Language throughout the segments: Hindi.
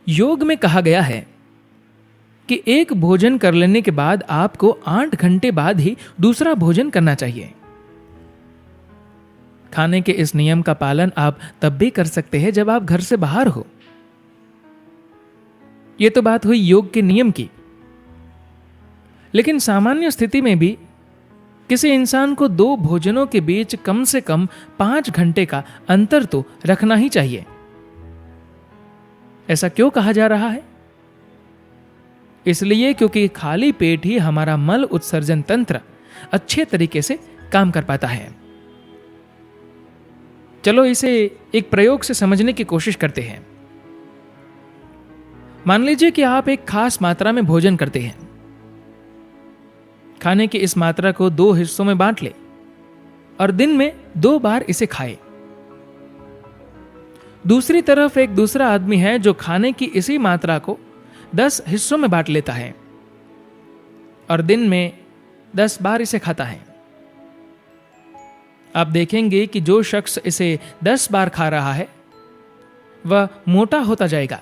योग में कहा गया है कि एक भोजन कर लेने के बाद आपको 8 घंटे बाद ही दूसरा भोजन करना चाहिए। खाने के इस नियम का पालन आप तब भी कर सकते हैं जब आप घर से बाहर हो। यह तो बात हुई योग के नियम की, लेकिन सामान्य स्थिति में भी किसी इंसान को 2 भोजनों के बीच कम से कम 5 घंटे का अंतर तो रखना ही चाहिए। ऐसा क्यों कहा जा रहा है? इसलिए क्योंकि खाली पेट ही हमारा मल उत्सर्जन तंत्र अच्छे तरीके से काम कर पाता है। चलो इसे एक प्रयोग से समझने की कोशिश करते हैं। मान लीजिए कि आप एक खास मात्रा में भोजन करते हैं। खाने की इस मात्रा को 2 हिस्सों में बांट ले और दिन में 2 बार इसे खाए। दूसरी तरफ एक दूसरा आदमी है जो खाने की इसी मात्रा को 10 हिस्सों में बांट लेता है और दिन में 10 बार इसे खाता है। आप देखेंगे कि जो शख्स इसे 10 बार खा रहा है वह मोटा होता जाएगा।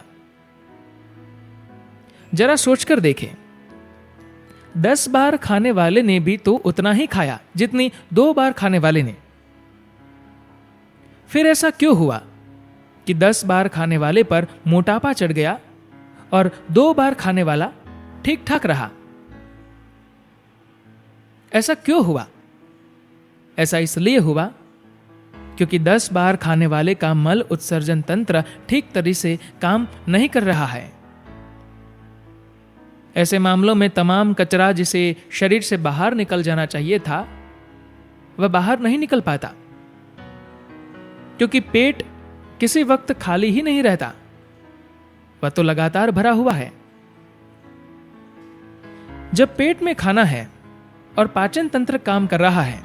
जरा सोचकर देखें, 10 बार खाने वाले ने भी तो उतना ही खाया जितनी 2 बार खाने वाले ने। फिर ऐसा क्यों हुआ कि 10 बार खाने वाले पर मोटापा चढ़ गया और 2 बार खाने वाला ठीक ठाक रहा? ऐसा क्यों हुआ? ऐसा इसलिए हुआ क्योंकि 10 बार खाने वाले का मल उत्सर्जन तंत्र ठीक तरह से काम नहीं कर रहा है। ऐसे मामलों में तमाम कचरा जिसे शरीर से बाहर निकल जाना चाहिए था वह बाहर नहीं निकल पाता, क्योंकि पेट किसी वक्त खाली ही नहीं रहता, वह तो लगातार भरा हुआ है। जब पेट में खाना है और पाचन तंत्र काम कर रहा है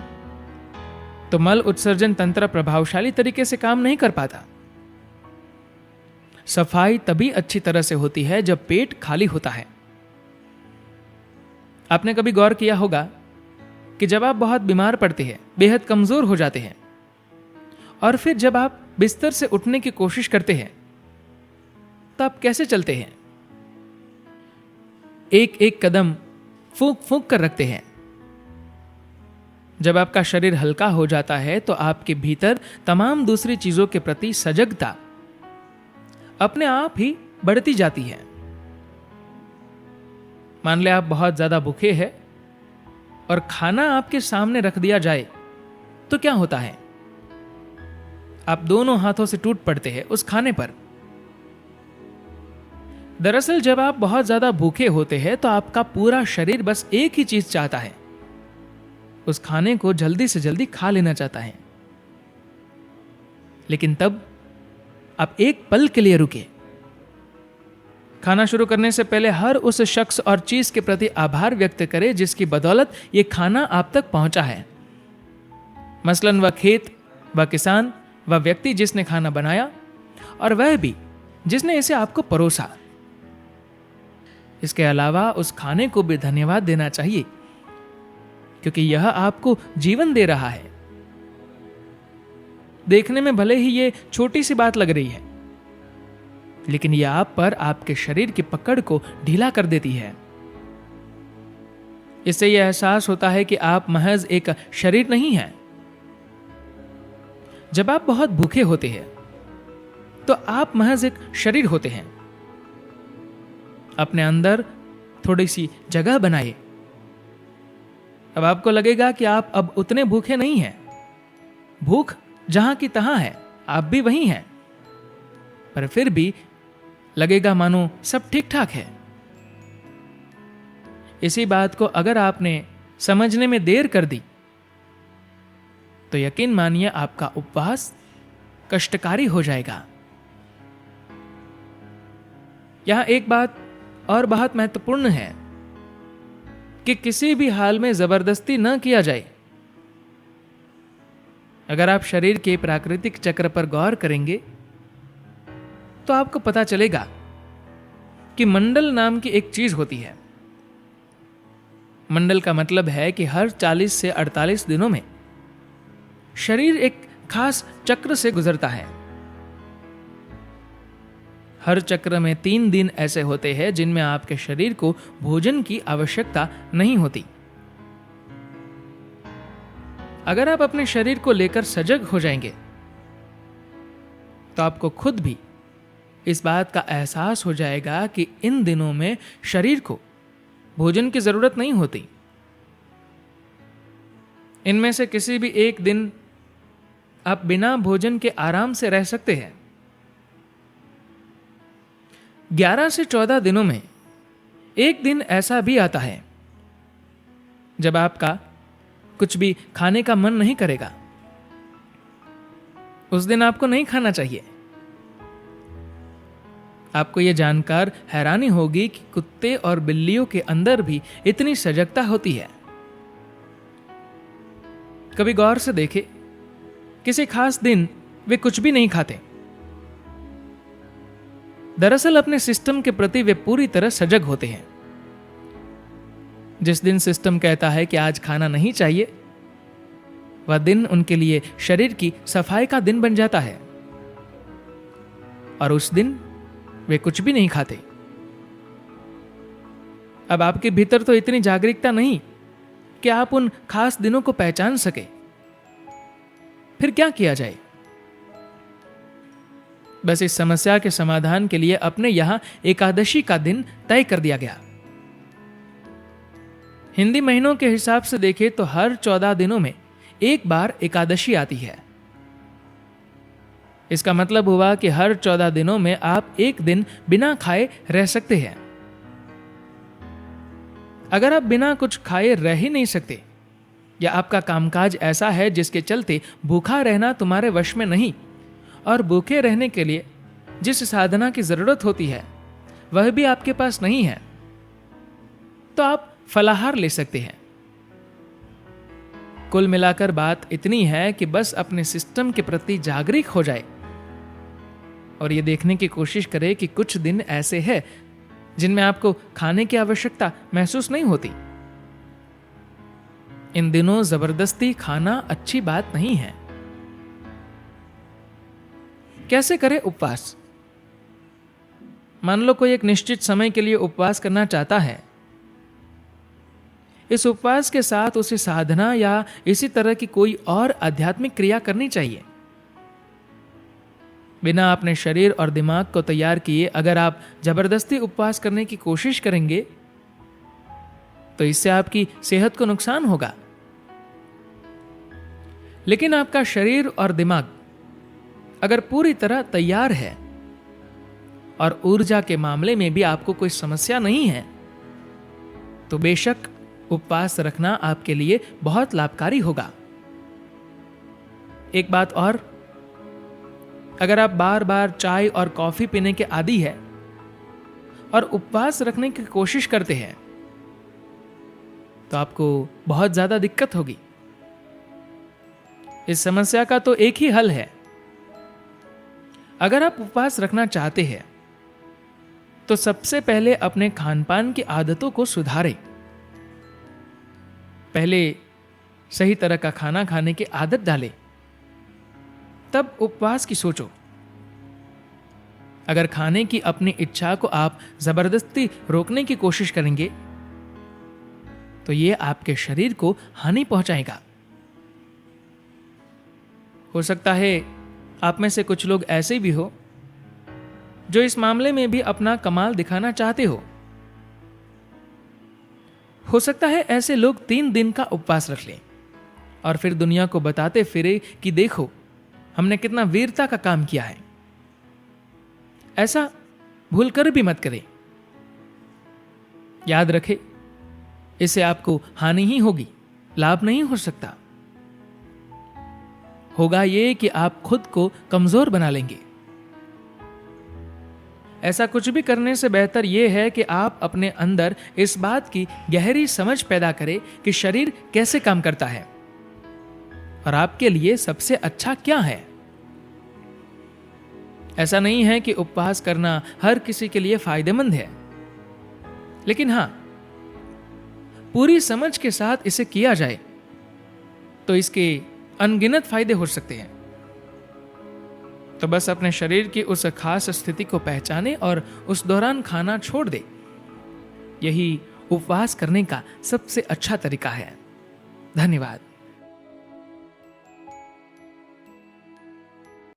तो मल उत्सर्जन तंत्र प्रभावशाली तरीके से काम नहीं कर पाता। सफाई तभी अच्छी तरह से होती है जब पेट खाली होता है। आपने कभी गौर किया होगा कि जब आप बहुत बीमार पड़ते हैं, बेहद कमजोर हो जाते हैं, और फिर जब आप बिस्तर से उठने की कोशिश करते हैं तो आप कैसे चलते हैं? एक एक कदम फूंक फूंक कर रखते हैं। जब आपका शरीर हल्का हो जाता है तो आपके भीतर तमाम दूसरी चीजों के प्रति सजगता अपने आप ही बढ़ती जाती है। मान ले आप बहुत ज्यादा भूखे हैं और खाना आपके सामने रख दिया जाए तो क्या होता है? आप दोनों हाथों से टूट पड़ते हैं उस खाने पर। दरअसल जब आप बहुत ज्यादा भूखे होते हैं तो आपका पूरा शरीर बस एक ही चीज चाहता है, उस खाने को जल्दी से जल्दी खा लेना चाहता है। लेकिन तब आप एक पल के लिए रुके। खाना शुरू करने से पहले हर उस शख्स और चीज के प्रति आभार व्यक्त करें जिसकी बदौलत यह खाना आप तक पहुंचा है। मसलन वह खेत, वह किसान, वह व्यक्ति जिसने खाना बनाया, और वह भी जिसने इसे आपको परोसा। इसके अलावा उस खाने को भी धन्यवाद देना चाहिए, क्योंकि यह आपको जीवन दे रहा है। देखने में भले ही ये छोटी सी बात लग रही है, लेकिन यह आप पर आपके शरीर की पकड़ को ढीला कर देती है। इससे यह एहसास होता है कि आप महज एक शरीर नहीं हैं। जब आप बहुत भूखे होते हैं तो आप महज एक शरीर होते हैं। अपने अंदर थोड़ी सी जगह बनाइए। अब आपको लगेगा कि आप अब उतने भूखे नहीं हैं। भूख जहां की तहां है, आप भी वहीं हैं, पर फिर भी लगेगा मानो सब ठीक ठाक है। इसी बात को अगर आपने समझने में देर कर दी तो यकीन मानिए आपका उपवास कष्टकारी हो जाएगा। यहां एक बात और बहुत महत्वपूर्ण है कि किसी भी हाल में जबरदस्ती न किया जाए। अगर आप शरीर के प्राकृतिक चक्र पर गौर करेंगे तो आपको पता चलेगा कि मंडल नाम की एक चीज होती है। मंडल का मतलब है कि हर 40 से 48 दिनों में शरीर एक खास चक्र से गुजरता है। हर चक्र में 3 दिन ऐसे होते हैं जिनमें आपके शरीर को भोजन की आवश्यकता नहीं होती। अगर आप अपने शरीर को लेकर सजग हो जाएंगे तो आपको खुद भी इस बात का एहसास हो जाएगा कि इन दिनों में शरीर को भोजन की जरूरत नहीं होती। इनमें से किसी भी एक दिन आप बिना भोजन के आराम से रह सकते हैं। 11 से 14 दिनों में एक दिन ऐसा भी आता है जब आपका कुछ भी खाने का मन नहीं करेगा। उस दिन आपको नहीं खाना चाहिए। आपको यह जानकर हैरानी होगी कि कुत्ते और बिल्लियों के अंदर भी इतनी सजगता होती है। कभी गौर से देखे, किसी खास दिन वे कुछ भी नहीं खाते। दरअसल अपने सिस्टम के प्रति वे पूरी तरह सजग होते हैं। जिस दिन सिस्टम कहता है कि आज खाना नहीं चाहिए, वह दिन उनके लिए शरीर की सफाई का दिन बन जाता है और उस दिन वे कुछ भी नहीं खाते। अब आपके भीतर तो इतनी जागरूकता नहीं कि आप उन खास दिनों को पहचान सके। फिर क्या किया जाए? बस इस समस्या के समाधान के लिए अपने यहां एकादशी का दिन तय कर दिया गया। हिंदी महीनों के हिसाब से देखें तो हर 14 दिनों में एक बार एकादशी आती है। इसका मतलब हुआ कि हर 14 दिनों में आप एक दिन बिना खाए रह सकते हैं। अगर आप बिना कुछ खाए रह ही नहीं सकते, या आपका कामकाज ऐसा है जिसके चलते भूखा रहना तुम्हारे वश में नहीं, और भूखे रहने के लिए जिस साधना की जरूरत होती है वह भी आपके पास नहीं है, तो आप फलाहार ले सकते हैं। कुल मिलाकर बात इतनी है कि बस अपने सिस्टम के प्रति जागरूक हो जाए और यह देखने की कोशिश करे कि कुछ दिन ऐसे हैं जिनमें आपको खाने की आवश्यकता महसूस नहीं होती। इन दिनों जबरदस्ती खाना अच्छी बात नहीं है। कैसे करें उपवास? मान लो कोई एक निश्चित समय के लिए उपवास करना चाहता है। इस उपवास के साथ उसे साधना या इसी तरह की कोई और आध्यात्मिक क्रिया करनी चाहिए। बिना अपने शरीर और दिमाग को तैयार किए अगर आप जबरदस्ती उपवास करने की कोशिश करेंगे तो इससे आपकी सेहत को नुकसान होगा। लेकिन आपका शरीर और दिमाग अगर पूरी तरह तैयार है और ऊर्जा के मामले में भी आपको कोई समस्या नहीं है, तो बेशक उपवास रखना आपके लिए बहुत लाभकारी होगा। एक बात और, अगर आप बार बार चाय और कॉफी पीने के आदी है और उपवास रखने की कोशिश करते हैं तो आपको बहुत ज्यादा दिक्कत होगी। इस समस्या का तो एक ही हल है। अगर आप उपवास रखना चाहते हैं तो सबसे पहले अपने खानपान की आदतों को सुधारें। पहले सही तरह का खाना खाने की आदत डालें, तब उपवास की सोचो। अगर खाने की अपनी इच्छा को आप जबरदस्ती रोकने की कोशिश करेंगे तो यह आपके शरीर को हानि पहुंचाएगा। हो सकता है आप में से कुछ लोग ऐसे भी हो जो इस मामले में भी अपना कमाल दिखाना चाहते हो सकता है ऐसे लोग 3 दिन का उपवास रख लें और फिर दुनिया को बताते फिरे कि देखो हमने कितना वीरता का काम किया है। ऐसा भूलकर भी मत करें। याद रखें, इससे आपको हानि ही होगी, लाभ नहीं हो सकता। होगा यह कि आप खुद को कमजोर बना लेंगे। ऐसा कुछ भी करने से बेहतर यह है कि आप अपने अंदर इस बात की गहरी समझ पैदा करें कि शरीर कैसे काम करता है और आपके लिए सबसे अच्छा क्या है। ऐसा नहीं है कि उपवास करना हर किसी के लिए फायदेमंद है, लेकिन हां, पूरी समझ के साथ इसे किया जाए तो इसके अनगिनत फायदे हो सकते हैं। तो बस अपने शरीर की उस खास स्थिति को पहचाने और उस दौरान खाना छोड़ दे। यही उपवास करने का सबसे अच्छा तरीका है। धन्यवाद।